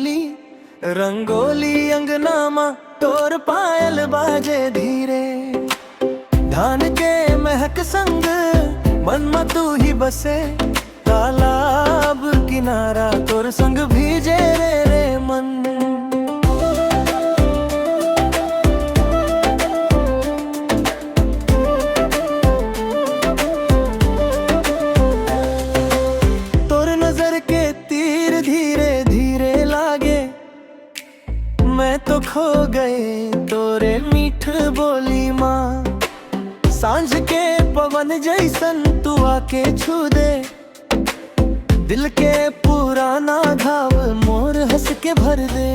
बोली रंगोली अंगनामा तोर पायल बाजे धीरे। धान के महक संग मन में तू ही बसे, तालाब किनारा तोर संग भीजे रे मन। तोर नजर के तीर धीरे धीरे लागे, मैं तो खो गए तोरे मीठ बोली माँ। सांझ के पवन जैसन तू आके छू दे, दिल के पुराना घाव मोर हंस के भर दे।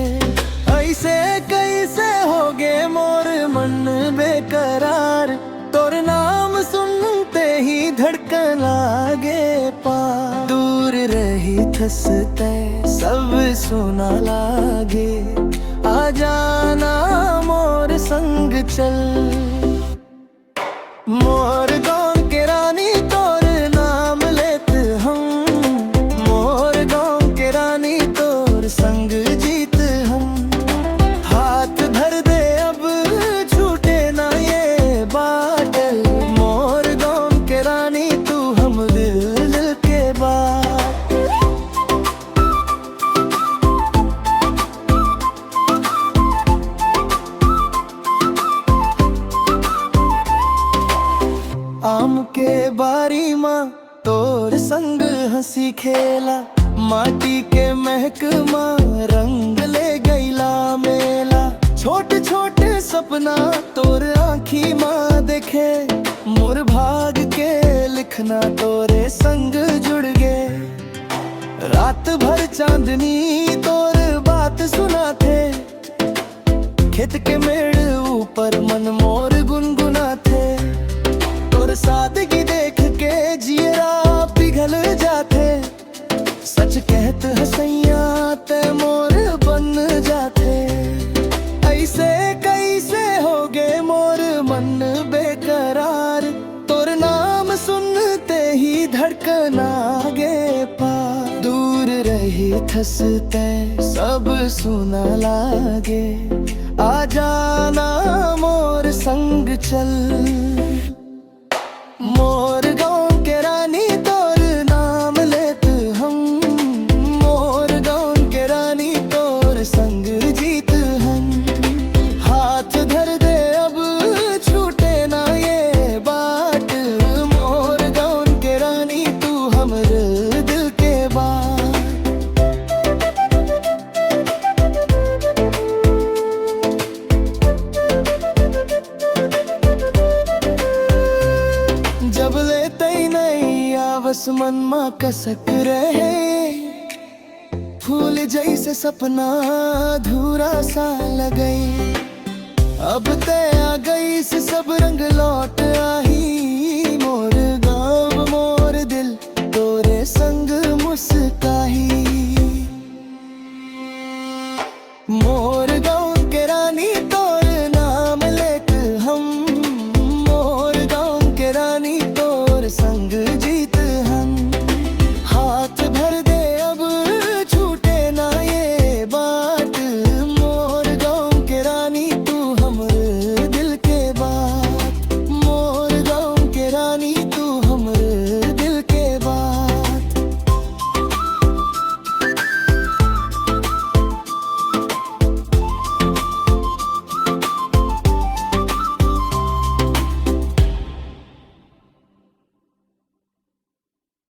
ऐसे कैसे होगे मोर मन बेकरार, तोर नाम सुनते ही धड़कन लागे पार। दूर रही थसते सब सुना लागे, आ जाना मोर संग चल। मोर गाँव के रानी तोर नाम लेत हम, मोर गाँव के रानी तोर संग जीत हम। हाथ धर दे अब छूटे ना ये बाटल, मोर गाँव के रानी तू हम दिल के बात। आम के बारी माँ तोर संग हंसी खेला, माटी के महक माँ रंग ले गईला मेला। छोटे छोटे सपना तोर आँखी माँ देखे, मोर भाग के लिखना तोरे संग जुड़ गए। रात भर चांदनी तोर बात सुना थे, खेत के मेड़ ऊपर मन मोर गुनगुना थे। तोर सादगी देख के जियरा पिघल जाते, सच कहत हसैया ते मोर बन जाते। ऐसे कैसे होगे मोर मन बेकरार, तोर नाम सुनते ही धड़कन आगे पार। दूर रही थसते सब सुना लागे, आ जाना मोर संग चल। मोर गाँव के रानी तोर नाम लेत हम, मोर गाँव के रानी तोर संग जीत हम। हाथ धर दे अब छूटे ना ये बाट, मोर गाँव के रानी तू हमरे दिल के बात। जब लेते नहीं आवस मन मा कसक रहे, फूल जैसे सपना अधूरा सा लगई। अब ते आ गई से सब रंग लौट आई, मोर गाँव मोर दिल तोरे संग मुस्काई। मोर गाँव